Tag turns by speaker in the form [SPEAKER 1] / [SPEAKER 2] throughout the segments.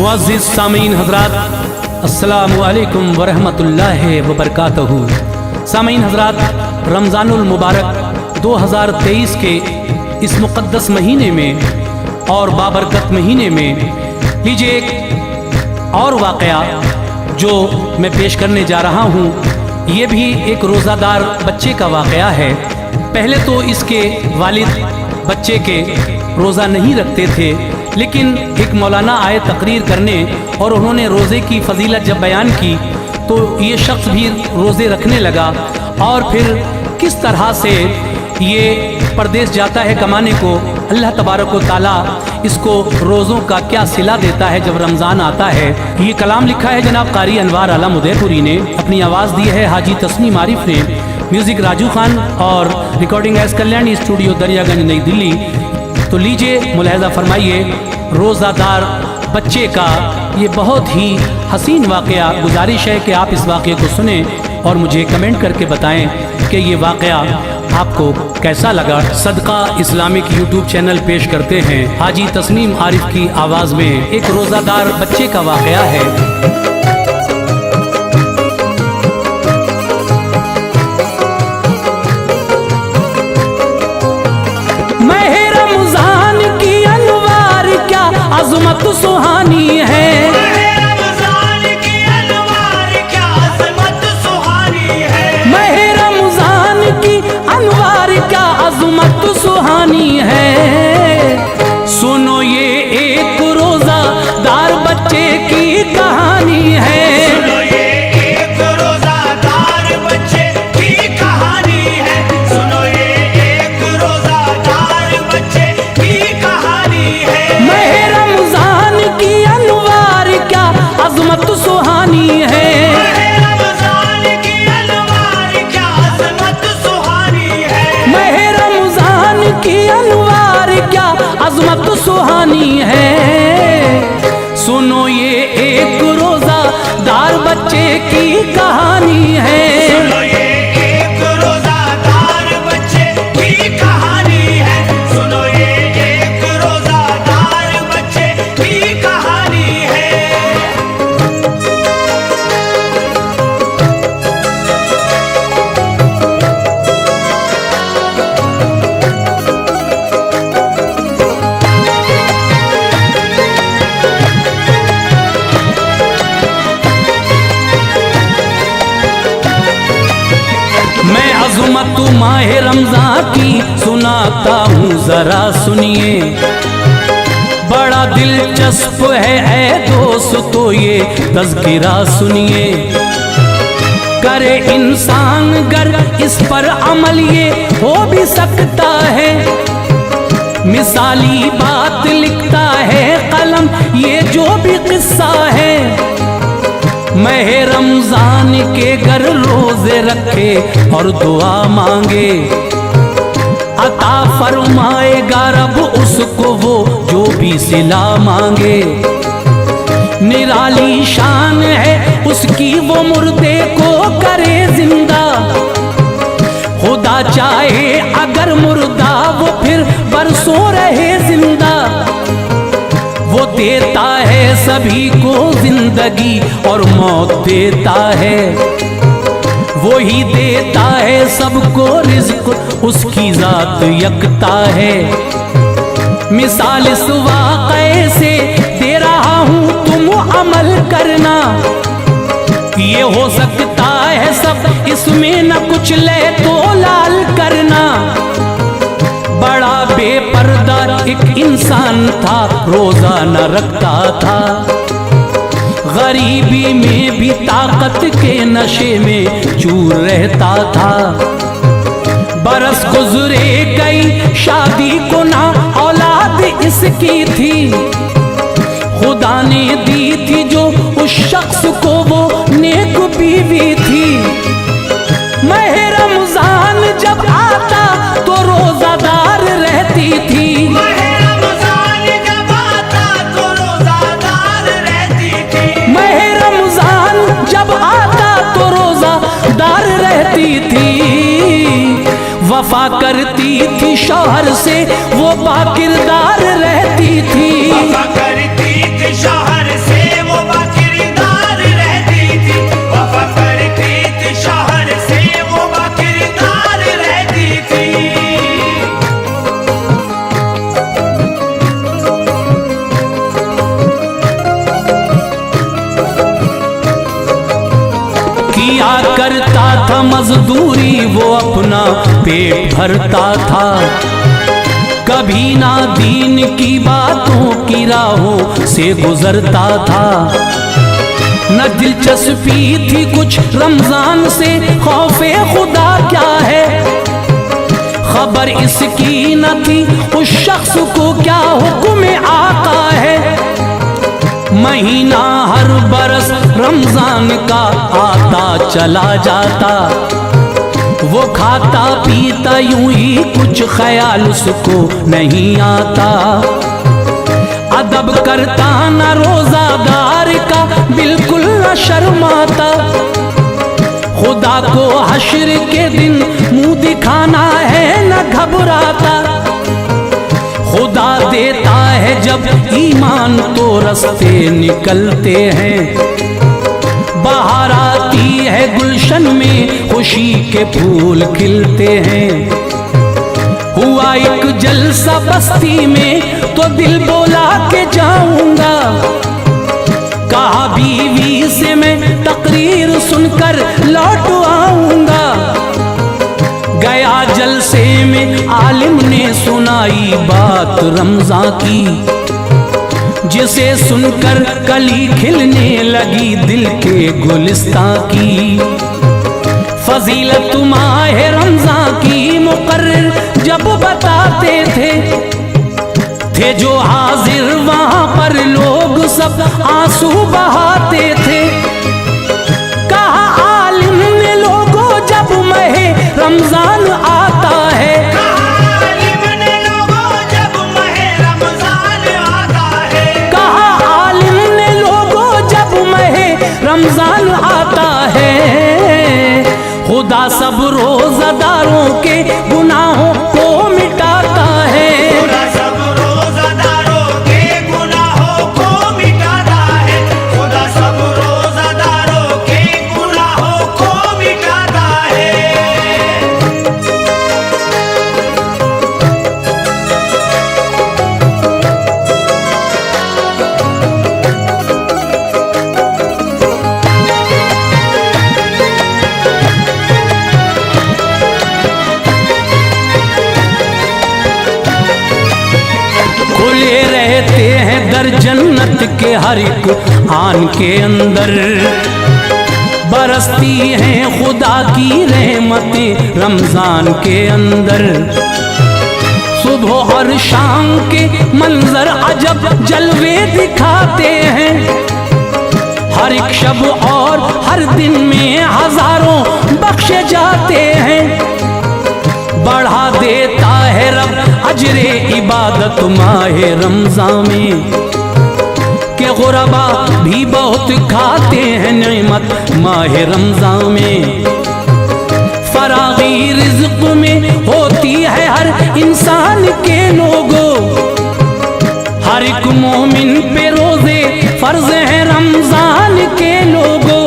[SPEAKER 1] मुअज़्ज़िज़ सामीन हज़रात, अस्सलामु अलैकुम वरहमतुल्लाहि वबरकातुहू। सामीन हज़रात, रमज़ानुल मुबारक 2023 के इस मुक़द्दस महीने में और बाबरकत महीने में लीजिए एक और वाक़या जो मैं पेश करने जा रहा हूँ। ये भी एक रोज़ादार बच्चे का वाक़या है। पहले तो इसके वालिद बच्चे के रोज़ा नहीं रखते थे, लेकिन एक मौलाना आए तकरीर करने और उन्होंने रोज़े की फ़जीलत जब बयान की तो ये शख्स भी रोज़े रखने लगा। और फिर किस तरह से ये परदेश जाता है कमाने को, अल्लाह तबारक व तआला इसको रोज़ों का क्या सिला देता है जब रमज़ान आता है। ये कलाम लिखा है जनाब कारी अनवार आलम उदयपुरी ने, अपनी आवाज़ दी है हाजी तस्नीम आरिफ ने, म्यूज़िक राजू खान और recording S Kalyani studio Daryaganj नई दिल्ली। तो लीजिए मुलाहिज़ा फरमाइए रोज़ादार बच्चे का ये बहुत ही हसीन वाक़या। गुजारिश है कि आप इस वाक़े को सुने और मुझे कमेंट करके बताएं कि ये वाक़या आपको कैसा लगा। सदका इस्लामिक यूट्यूब चैनल पेश करते हैं हाजी तस्नीम आरिफ की आवाज़ में एक रोज़ादार बच्चे का वाक़या है। अज़मत सुहानी है,
[SPEAKER 2] रमज़ान की अनवार क्या अज़मत सुहानी है,
[SPEAKER 1] महे रमज़ान की अनवार क्या अज़मत सुहानी है। सुनो ये एक रोज़ादार बच्चे की कहानी है,
[SPEAKER 2] सुनो ये एक रोज़ादार बच्चे की कहानी है, सुनो ये एक रोज़ादार बच्चे की कहानी है।
[SPEAKER 1] अज़मत सुहानी है,
[SPEAKER 2] रमज़ान की अनवार क्या अज़मत सुहानी है,
[SPEAKER 1] महे रमज़ान की अनवार क्या अज़मत सुहानी है। सुनो ये एक रोज़ादार बच्चे की कहानी है,
[SPEAKER 2] सुनो ये एक रोज़ादार बच्चे की कहानी है, सुनो ये एक रोज़ादार बच्चे की कहानी है।
[SPEAKER 1] अज़मत माहे रमज़ान की सुनाता हूँ ज़रा सुनिए, बड़ा दिलचस्प है ऐ दोस्तों ये तज़किरा सुनिए। करे इंसान गर इस पर अमल ये हो भी सकता है, मिसाली बात लिखता है कलम ये जो भी किस्सा है। महे रमज़ान के घर रोज़े रखे और दुआ मांगे, अता फरमाएगा रब उसको वो जो भी सिला मांगे। निराली शान है उसकी वो मुर्दे को करे जिंदा, खुदा चाहे अगर मुर्दा वो फिर बरसों रहे जिंदा। वो देता है सभी को जिंदगी और मौत देता है, वो ही देता है सबको रिज़्क़ उसकी ज़ात यकता है। मिसाल इस वाक़े से दे रहा हूँ तुम अमल करना, ये हो सकता है सब इसमें न कुछ ले तो लाल करना। बड़ा बेपर्दा एक इंसान था रोज़ा न रखता था, गरीबी में भी ताकत के नशे में चूर रहता था। बरस गुजरे गई शादी को ना औलाद इसकी थी, खुदा ने दी थी जो उस शख्स को वो नेक बीवी थी। महे रमज़ान जब आता तो रोज़ादार रहती थी,
[SPEAKER 2] महे रमज़ान जब आता तो रोज़ादार रहती थी,
[SPEAKER 1] महे रमज़ान जब आता तो रोज़ादार रहती थी। वफा करती थी शौहर से वो बाकिरदार रहती थी,
[SPEAKER 2] वफा करती थी शौहर से
[SPEAKER 1] किया करता था मजदूरी, वो अपना पेट भरता था। कभी ना दीन की बातों की राहों से गुजरता था। न दिलचस्पी थी कुछ रमजान से, खौफे खुदा क्या है खबर इसकी न थी उस शख्स को क्या हुक्म आका है। महीना हर बरस रमजान का आता चला जाता, वो खाता पीता यूं ही कुछ ख्याल उसको नहीं आता। अदब करता न रोजादार का बिल्कुल न शर्माता, खुदा को हश्र के दिन मुंह दिखाना है न घबराता। खुदा देता है जब ईमान तो रास्ते निकलते हैं, बाहर आती है गुलशन में खुशी के फूल खिलते हैं। हुआ एक जलसा बस्ती में तो दिल बोला के जाऊंगा, कहा बीवी से मैं तकरीर सुनकर लौट आऊंगा। गया जलसे में आलिम ने सुनाई बात रमजान की, जिसे सुनकर कली खिलने लगी दिल के गुलिस्तां की। फजीलत माह रमजान की मुकर्रर जब बताते थे जो हाजिर वहां पर लोग सब आंसू बहाते थे। कहा आलिम ने लोगों जब माह रमजान आता है,
[SPEAKER 2] आलिम ने लोगों जब माह रमजान आता है,
[SPEAKER 1] कहा आलिम ने लोगों जब माह रमजान आता है। खुदा सब रोजादारों के गुनाहों को मिटाता है।
[SPEAKER 2] खुदा सब रोजादारों के गुनाहों को मिटाता है। खुदा सब रोजादारों के गुनाहों को मिटाता है।
[SPEAKER 1] खुले रहते हैं दर जन्नत के हर एक आन के अंदर, बरसती हैं खुदा की रहमतें रमजान के अंदर। सुबह और शाम के मंजर अजब जलवे दिखाते हैं, हर एक शब और हर दिन में हजारों बख्शे जाते हैं। बढ़ा देता है रब अजरे इबादत माहे रमजान में, के गुरबा भी बहुत खाते हैं नेमत माहे रमजान में। फरागी रिज़्क़ में होती है हर इंसान के लोगों, हर एक मोमिन पे रोजे फर्ज है रमजान के लोगों।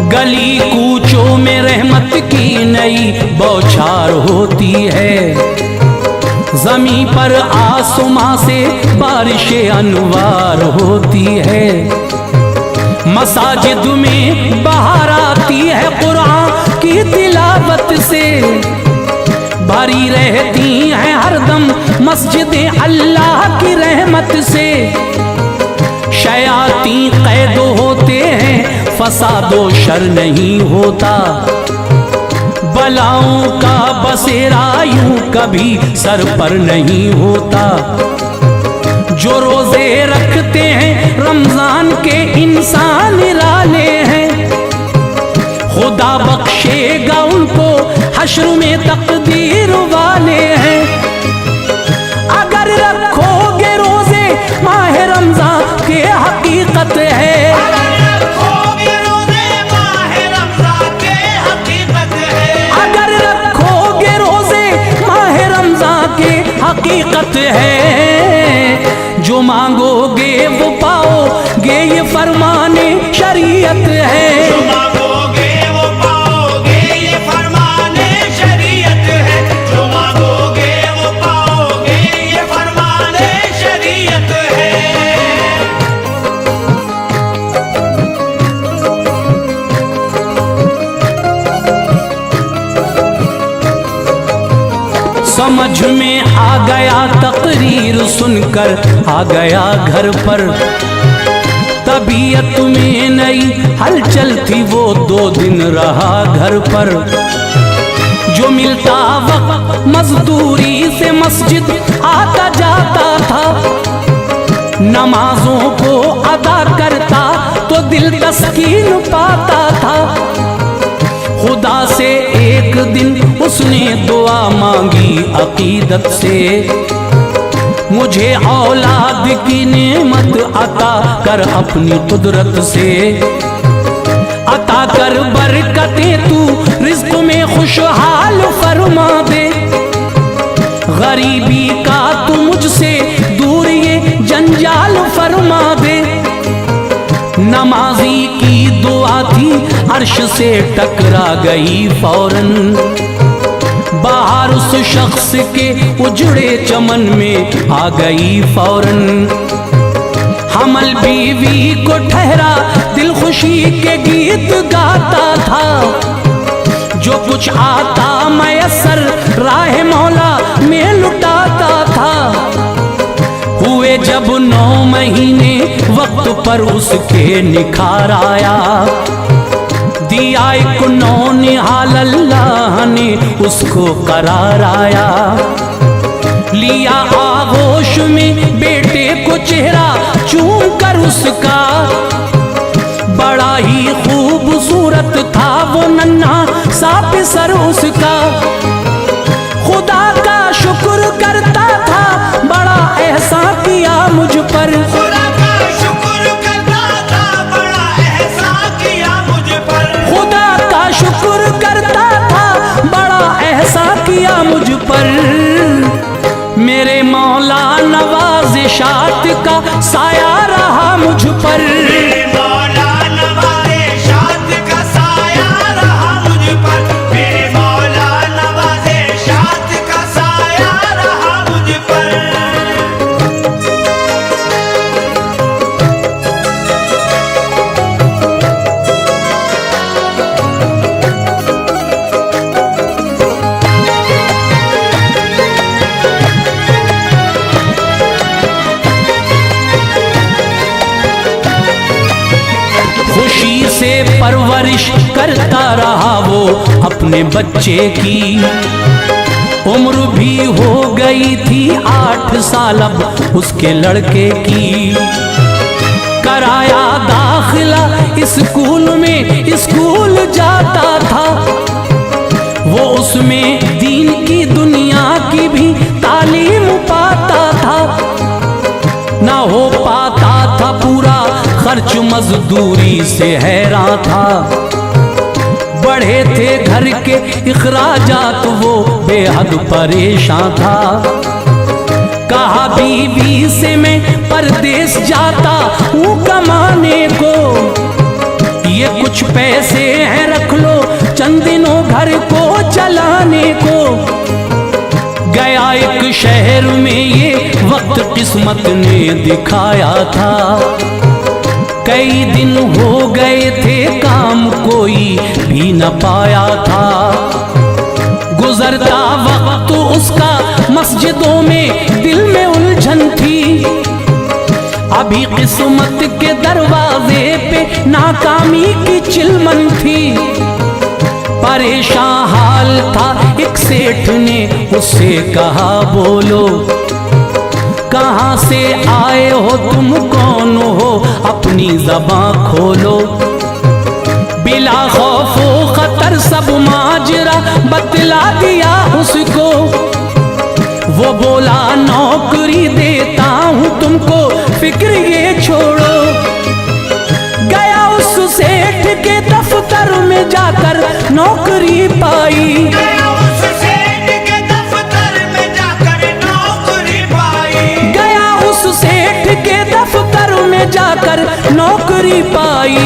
[SPEAKER 1] गली कूचों में रहमत की नई बौछार होती है, ज़मीं पर आसमां से बारिशें अनवार होती है। मसाजिद में बाहर आती है कुरान की तिलावत से, भरी रहती हैं हरदम मस्जिदें अल्लाह की रहमत से। शयाती कैद होते हैं, फसादो शर नहीं होता, बलाओं का बसेरा यूं कभी सर पर नहीं होता। जो रोजे रखते हैं रमजान के इंसान निराले हैं, खुदा बख्शेगा उनको हश्र में तकदीर वाले हैं। अगर रखोगे रोजे माह रमजान के हकीकत है,
[SPEAKER 2] अगर रखोगे रोजे माह रमजान के हकीकत है,
[SPEAKER 1] अगर रखोगे रोजे माह रमजान के हकीकत है। जो मांगोगे वो पाओगे ये फरमाने शरीयत है।
[SPEAKER 2] जो मांगोगे वो पाओगे ये फरमाने शरीयत है। जो मांगोगे वो पाओगे ये फरमाने शरीयत है।
[SPEAKER 1] समझ में आ गया तकरीर सुनकर आ गया घर पर। तबीयत में नई हलचल थी, वो 2 दिन रहा घर पर। जो मिलता वक्त मजदूरी से मस्जिद आता जाता था, नमाजों को अदा करता तो दिल तस्कीन पाता था। खुदा से एक दिन उसने दुआ मांगी अकीदत से, मुझे औलाद की नेमत अता कर अपनी कुदरत से। अता कर बरकतें तू रिज़्क़ में खुशहाल फरमा दे, गरीबी का तू मुझसे दूर ये जंजाल फरमा दे। नमाजी की दुआ थी अर्श से टकरा गई फौरन, बाहर उस शख्स के उजड़े चमन में आ गई फौरन। हमल बीवी को ठहरा दिल खुशी के गीत गाता था, जो कुछ आता मयसर राह मौला में लुटाता था। हुए जब 9 महीने वक्त पर उसके निखार आया, दिया एक नौनिहाल अल्लाह ने उसको करार आया। लिया आगोश में बेटे को चेहरा चूम कर उसका, बड़ा ही खूबसूरत था वो नन्हा सा पिसर उसका। खुदा का शुक्र करता था, बड़ा एहसान किया मुझ पर।
[SPEAKER 2] खुदा का शुक्र करता था, बड़ा एहसान किया मुझ पर।
[SPEAKER 1] खुदा का शुक्र करता था, बड़ा एहसान किया मुझ पर। मेरे मौला नवाज़िशात का साया रहा मुझ पर।
[SPEAKER 2] मेरे मौला नवाज़िशात का साया रहा मुझ पर। मेरे मौला नवाज़िशात का साया रहा मुझ पर।
[SPEAKER 1] खुशी से परवरिश करता रहा वो अपने बच्चे की, उम्र भी हो गई थी 8 साल अब उसके लड़के की। कराया दाखिला स्कूल में, स्कूल जाता था वो, उसमें दीन की दुनिया की भी तालीम पाता था। ना हो पाता था पूरा खर्च मजदूरी से हैरान था, बढ़े थे घर के इखराजात वो बेहद परेशान था। कहा बीवी से मैं परदेश जाता हूँ कमाने को, ये कुछ पैसे हैं रख लो चंद दिनों घर को चलाने को। गया एक शहर में ये वक्त किस्मत ने दिखाया था, कई दिन हो गए थे काम कोई भी न पाया था। गुजरता वक्त उसका मस्जिदों में दिल में उलझन थी, अभी किस्मत के दरवाजे पे नाकामी की चिलमन थी। परेशान हाल था, एक सेठ ने उससे कहा बोलो कहाँ से आए हो तुम, कौन हो, अपनी ज़बां खोलो। बिला खौफो खतर सब माजरा बतला दिया उसको, वो बोला नौकरी देता हूँ तुमको, फिक्र ये छोड़ो। गया उस सेठ के दफ्तर में जाकर नौकरी पाई,
[SPEAKER 2] गया उस सेठ के दफ्तर में जाकर नौकरी पाई।
[SPEAKER 1] गया उस सेठ के दफ्तर में जाकर नौकरी पाई।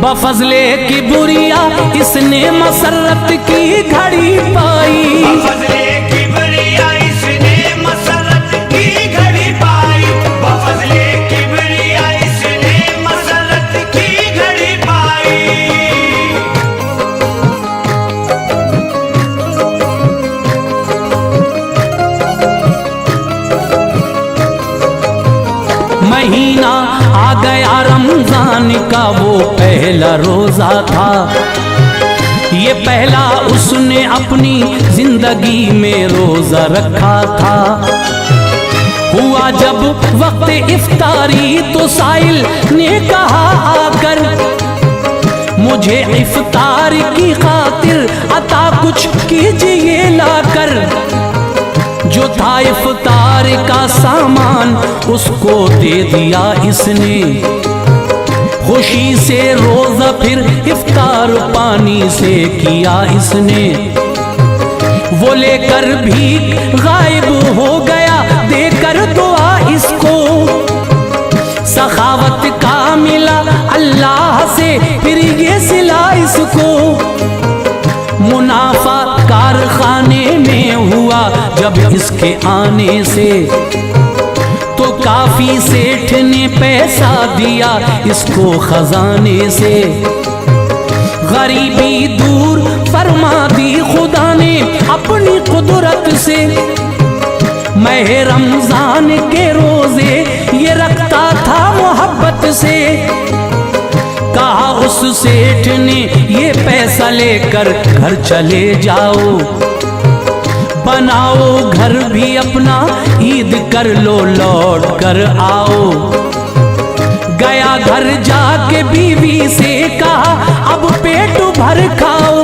[SPEAKER 1] बफजले की बुरिया इसने मसरत की घड़ी पाई,
[SPEAKER 2] बफजले की बुरिया इसने मसरत की घड़ी पाई। बफजले की बुरिया इसने मसरत की घड़ी पाई।
[SPEAKER 1] पहला रोजा था। ये पहला उसने अपनी जिंदगी में रोजा रखा था। हुआ जब वक्त इफ्तारी तो साइल ने कहा आकर, मुझे इफ्तार की खातिर अता कुछ कीजिए लाकर। जो था इफ्तार का सामान उसको दे दिया इसने, खुशी से रोजा फिर इफ्तार पानी से किया इसने। वो लेकर भीख गायब हो गया देकर दुआ इसको, सखावत का मिला अल्लाह से फिर ये सिला इसको। मुनाफा कारखाने में हुआ जब इसके आने से, तो काफी सेठ ने पैसा दिया इसको खजाने से। गरीबी दूर फरमा दी खुदा ने अपनी कुदरत से। मह रमजान के रोजे ये रखता था मोहब्बत से। कहा उस सेठ ने ये पैसा लेकर घर चले जाओ, बनाओ घर भी अपना ईद कर लो लौट कर आओ। गया घर जाके बीवी से कहा अब पेट भर खाओ।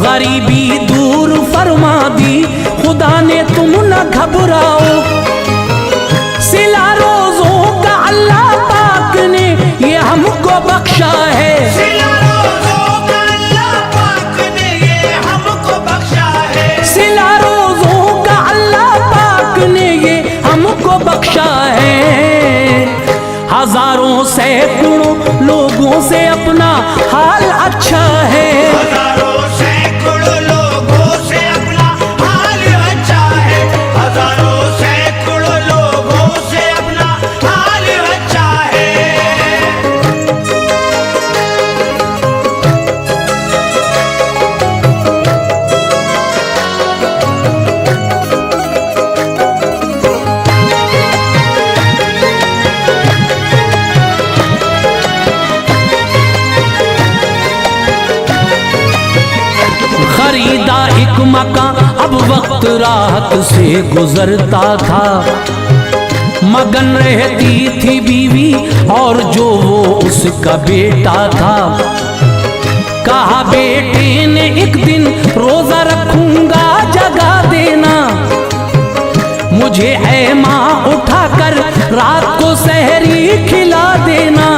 [SPEAKER 1] गरीबी दूर फरमा दी खुदा ने तुम न घबराओ। सिला रोजों का अल्लाह पाक ने ये हमको बख्शा है।
[SPEAKER 2] सिला रोज़ों का अल्लाह पाक ने ये हमको बख्शा है।
[SPEAKER 1] सिला रोजों का अल्लाह पाक ने ये हमको बख्शा है। हजारों सैकड़ों लोगों से अपना हाल अच्छा है।
[SPEAKER 2] हजारों सैकड़ों लोगों से अपना हाल अच्छा है। हजारों सैकड़ों लोगों से अपना हाल अच्छा है।
[SPEAKER 1] खरीदा एक मकान अब वक्त राहत से गुजरता था। मगन रहती थी बीवी और जो वो उसका बेटा था। कहा बेटे ने एक दिन रोजा रखूंगा जगा देना, मुझे ऐ माँ उठाकर रात को सहरी खिला देना।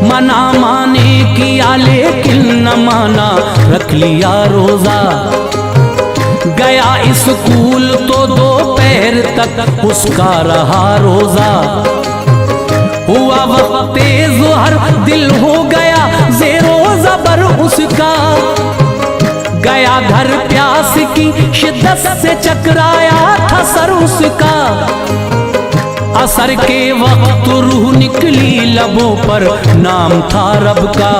[SPEAKER 1] मना माने किया लेकिन न माना, रख लिया रोजा। गया स्कूल तो दोपहर तक उसका रहा रोजा। हुआ वक्त ज़ोहर दिल हो गया ज़ेरो ज़बर उसका। गया घर प्यास की शिद्दत से चकराया था सर उसका। असर के वक्त रूह निकली लबों पर नाम था रब का।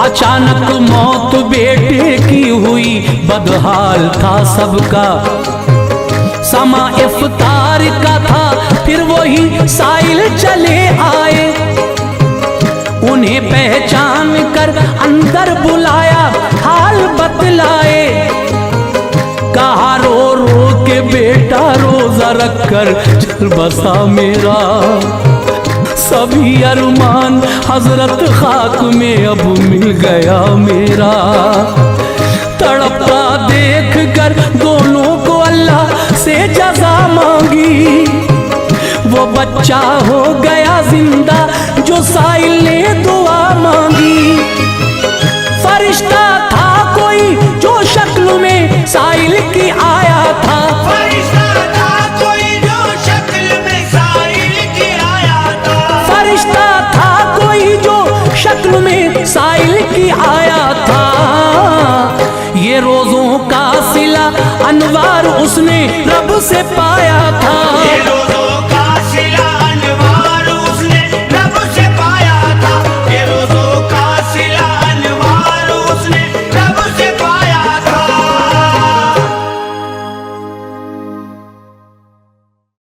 [SPEAKER 1] अचानक मौत बेटे की हुई बदहाल था सबका। समा इफ्तार का था फिर वही साइल चले आए। उन्हें पहचान कर अंदर बुलाया हाल बतलाए। कहा रो रो के बेटा रोजा रखकर चल बसा मेरा। सभी अरमान हजरत खाक में अब मिल गया मेरा। तड़पता देख कर दोनों को अल्लाह से जज़ा मांगी। वो बच्चा हो गया जिंदा जो साइल ने दुआ मांगी। फरिश्ता था कोई जो शक्ल में साइल की आया था।
[SPEAKER 2] फरिश्ता था कोई जो शक्ल में साइल की आया था।
[SPEAKER 1] फरिश्ता था कोई जो शक्ल में साइल की आया था। ये रोजों का सिला अनवार उसने रब से पाया था।
[SPEAKER 2] ये रोज़ों